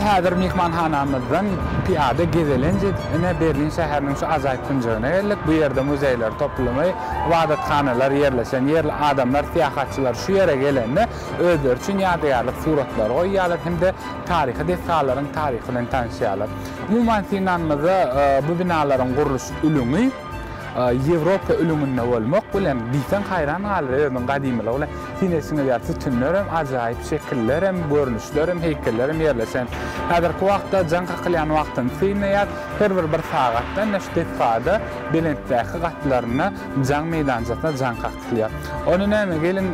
Häzir mehmanhanamyzdan piyada gezelenje Berlin şäheriniň şu ajaýyp künjegine geldik. Bu ýerde muzeýler toplamy, ibadatxanalar ýerleşen, ýerli adamlar, syýahatçylar şu ýere gelende özleri üçin ýadygarlyk suratlar goýýarlar hemde taryhy defterleriň taryhy bilen tanışýarlar. Umuman Sinanmyzda bu binalaryň guruluş ülüňi Ýewropa ülümünde bolmak bilen diýsen haýran galyp gadymylyk bilen sinesiňe ýa tütünler hem ajaýyp şekiller hem görnüşler hem heýkeller hem ýerleşen. Häzirki wagtda jaň kakylýan wagtyň synýar her bir sagatda neşdetfada belentdäki gatlaryna jaň meýdanjasyna jaň kakylýar. Onu näme gelin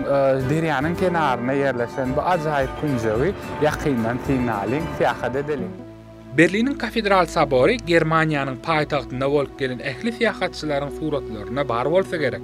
derýanyň kenaryna ýerleşen bu ajaýyp künjegi ýakyndan signaliň syýahat edelim. Berlinin Kafedral Sabory Germaniýanyň paýtagtynda bolup gelen ähli syýahatçylaryň suratlaryna bar bolsa gerek.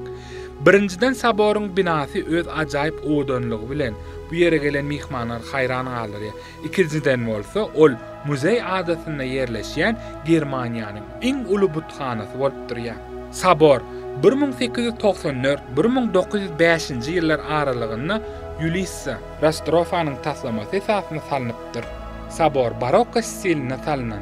Birinciden Saboryň binasy öz ajaýyp odanlygy bilen bu ýere gelen mehmanlar haýran galýar. İkinciden bolsa ol muzey adasynda ýerleşýän Germaniýanyň iň uly buthanasy bolup durýar. Sabor 1894-1905 ýyllar aralygynda Ulisse Rastrofanyň taslamasy esasyna salanypdyr. Sabor barokko stiline salynan.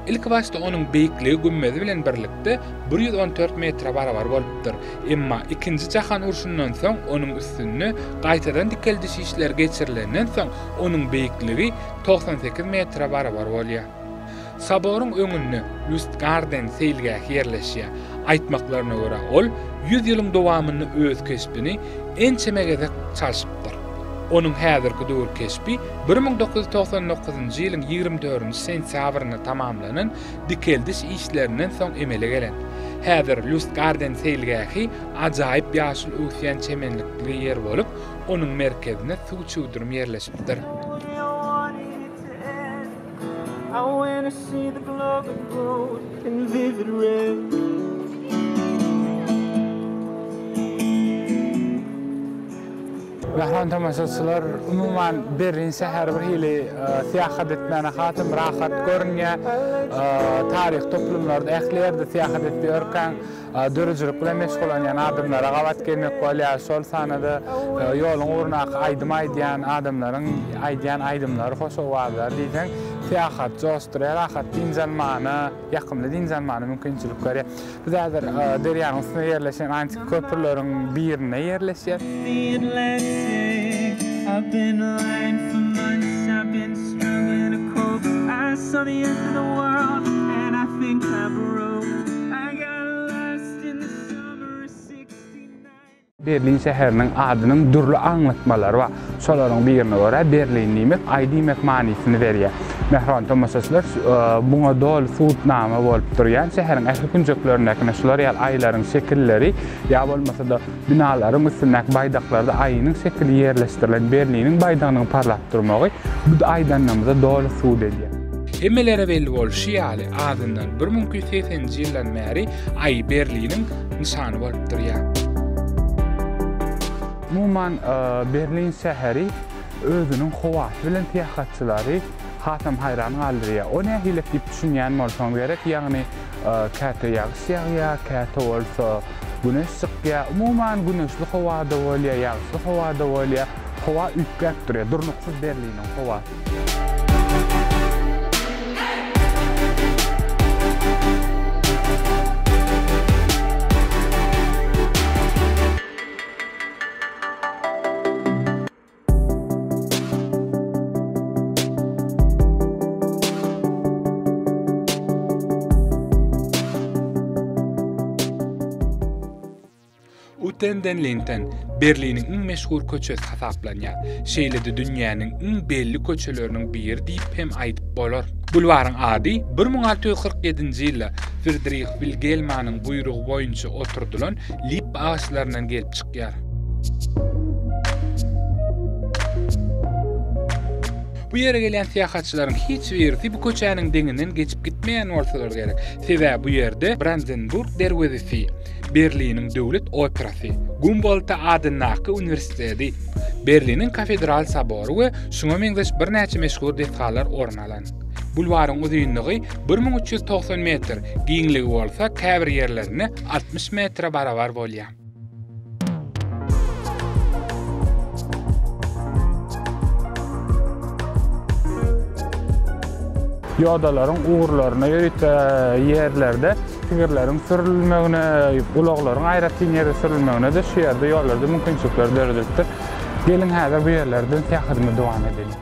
İlk başta onun beýikligi gümmezi bilen birlikde 114 metre barabar bolupdyr. Emma ikinji jahan uruşundan soň onun üstünni gaýtadan dikeldiş işler geçirilenden soň onun beýikligi 98 metre barabar bolýar. Saboryň öňünde Lustgarten seýilgäki ýerleşýär. Aýtmaklaryna görä ol 100 ýylyň dowamyny öz keşbini ençemegede çalşypdyr. Onun häzirki döwür keşbi 1999-njy ýylyň 24-nji sentýabrynda tamamlanan dikeldiş işlerinden soň emele gelen. Häzir Lustgarten seýilgäki ajaýyp ýaşyl öwsýän çemenlikli ýer bolup, onuň merkezine suw çuwdurum ýerleşipdir. I wanna see the globe of gold in vivid red. Mehman tamaşaçylar umuman Berlin şäheri bir hili syýahat etmäne hatym rahat görünýär. Taryh toplumlarda ähliýerde syýahat etýärken dörüjülük bilen meşgul bolan adamlara gawat gelmek bolýar. Şol sanada ýoluň uruna aýdym aýdýan adamlaryň aýdýan aýdymlary hoşawazlar diýsen syýahat jostyrýar, rahat dinjelmany, ýakymly dinjelmany mümkinçilik berýär. Biz häzir derýanyň üstüne ýerleşen antik köprüleriň birine ýerleşýär. I've been lying for months, I've been struggling to cope. I saw the end of the world and I think I broke. I got lost in the summer of 69. Berlin şäheriniň adynyň dürli aňlatmalary bar. Şolaryň birine görä Berlin diýmek, aý diýmek manysyny berýär. Mehran tamaşaçylar buňa dol suwtnama bolup durýan şäheriň ähli künjeklerindäki şular ýa aýlaryň şekilleri ýa bolmasa da binalaryň üstündäki baýdaklarda aýynyň şekli ýerleşdirilen Berliniň baýdagynyň parlap durmagy bu aýdan namyza dol suw edýär. Emmelere belli bolşy ýaly adyndan 1980-nji ýyldan bäri aý Berliniň nişany bolup durýar. Umuman Berlin şäheri özüniň howaty bilen syýahatçylary hatam haýran galýar. O nähilek diýip düşünýän bolsaň gerek, ýagny käte ýagşýar, käte bolsa güneş çykýar. Umuman güneşli howada bolýar, ýagşy howada bolýar. Howa üýtgäp durýar, durnuksuz Berliniň howasy. Utenden Linden Berliniň iň meşhur köçesi hasaplanýar. Şeýlede dünýäniň iň belli köçeleriniň biri diýip hem aýdyp bolar. Bulwaryň ady 1647-nji ýylda Friedrich Wilhelmanyň buyrugy boýunça oturdulan lip ağaçlaryndan gelip çykýar. Bu ýere gelen syýahatçylaryň hiç birisi bu köçäniň deňinden geçip gitmeýän bolsalar gerek. Sebäbi bu ýerde Brandenburg derwezisi, Berliniň döwlet operasy, Humboldt adynaky universiteti, Berliniň Kafedral Sabory we şoňa meňzeş bir näçe meşhur defterler orun alan. Bulwaryň uzunlygy 1390 metr, giňligi bolsa käbir ýerlerine 60 metre barabar bolýar. ýodalaryň uğurlaryna ýöre ýerlerde sigirleriň sürülmegine, ulaglaryň aýratyn ýere sürülmegine de şu ýerde ýollarda mümkinçilikler berilipdir. Gelin häzir bu ýerlerden tähidime dowam edelim.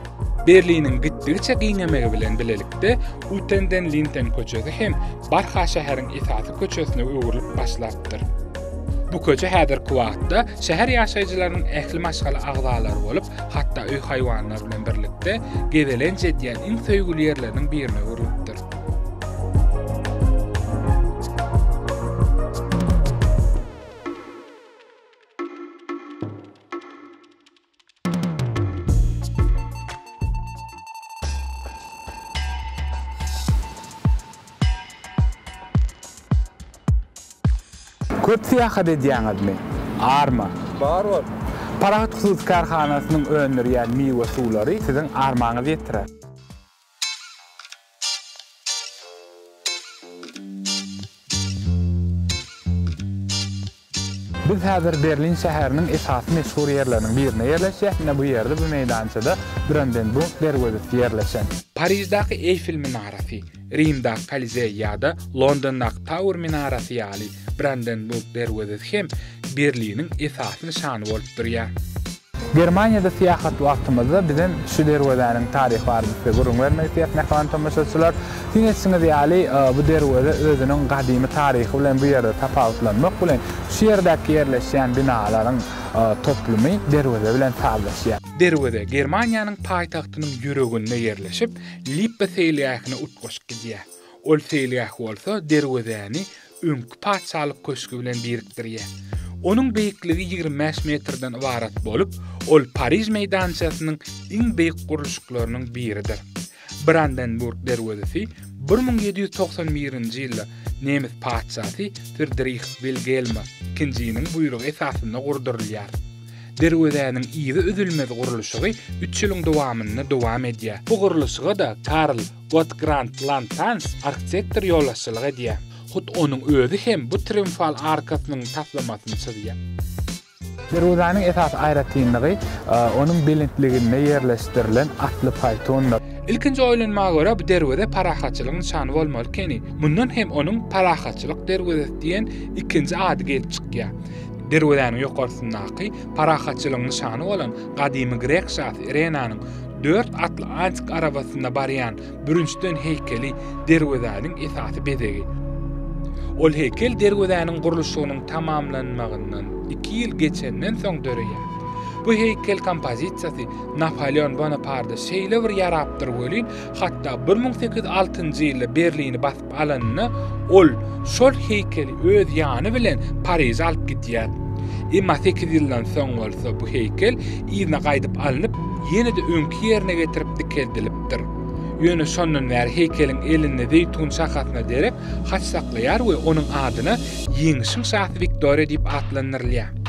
Berlinin gitdirçe giňemegi bilen bilelikde Utenden Linden köçesi hem barha şäheriň esasy köçesine öwrülip başlapdyr. Bu köçe häzir kuwatda şäher ýaşaýjylarynyň ähli maşgaly agzalary bolup, hatda öý haýwanlar bilen birlikde gezelençe diýen iň söýgüli ýerleriniň birine öwrülipdir. Köp siýahat edýäňizmi? Arma. Bar. Parahat Husus Karhanasynyň öňürýän miwe suwlary siziň armaňyzy ýetirer. Biz häzir Berlin şäheriniň esasy meşhur ýerleriniň birine ýerleşýäk. Bu ýerde bu meýdançada Brandenburg derwezesi ýerleşen. Parijdaky Eiffel minarasy, Rimdaky Kolizey ýa-da Londondaky Tower minarasy ýaly Brandenburg derwezesi hem Berliniň esasy nyşany bolup durýar. Germaniýada siýahat wagtymyzda bizen şu derwezanyň taryhy barada gurun bermek diýip tamaşaçylar dinesiňiz ýaly bu derweze özüniň gadymy taryhy bilen bu ýerde tapawutlanmak bilen şu ýerdäki ýerleşýän binalaryň toplumy derweze bilen taýlaşýar. Derweze Germaniýanyň paýtagtynyň ýüreginde ýerleşip, Lippe seýliýahyny utgaşyp gidýär. Ol seýliýah bolsa derwezeni öňkü paçalyk köşkü bilen birikdirýär. Onun beýikligi 25 metrden ibarat bolup, ol Parij meýdançasynyň iň beýik guruluşlarynyň biridir. Brandenburg derwezesi 1791-nji ýylda Nemes paçasy Friedrich Wilhelm ikinciniň buýrugy esasynda gurdurulýar. Derwezeniň iýi üzülmez guruluşy 3 ýylyň dowamyny dowam edýär. Bu guruluşyga da Karl Gottgrant Lantans arkitektor ýollaşçylyk edýär. Hut onun özü hem bu triumfal arkasynyň taslamasyny çizýär. Derwezanyň esas aýratynlygy onun belentligine ýerleşdirilen atly paýtonlar. İlkinji oýlanmaga görä bu derweze parahatçylygyň şany bolmaly keni. Mundan hem onun parahatçylyk derwezesi diýen ikinji ady gelip çykýar. Derwezanyň ýokarsynaky parahatçylygyň şany bolan gadymy Grek şahsy Irenanyň 4 atly antik arabasynda barýan bürünçden heykeli derwezanyň esasy bedegi. Ol heykel derwezanyň guruluşynyň tamamlanmagyndan 2 ýyl geçenden soň döreýär. Bu heykel kompozisiýasy Napoleon Bonaparte şeýle bir ýarapdyr bolýan, hatda 1806-njy ýylda Berlini basyp alanyna ol şol heykeli öz ýany bilen Parijge alyp gidýär. Emma 8 ýyldan soň bolsa bu heykel ýyna gaýdyp alınıp ýene-de öňki ýerine getirip dikeldilipdir. Ýöne şondan bäri heykeliň elinde zeytun şahatyna derek haç saklaýar we onuň adyna Ýeňişiň şahsy Viktoria diýip atlanyrylýar.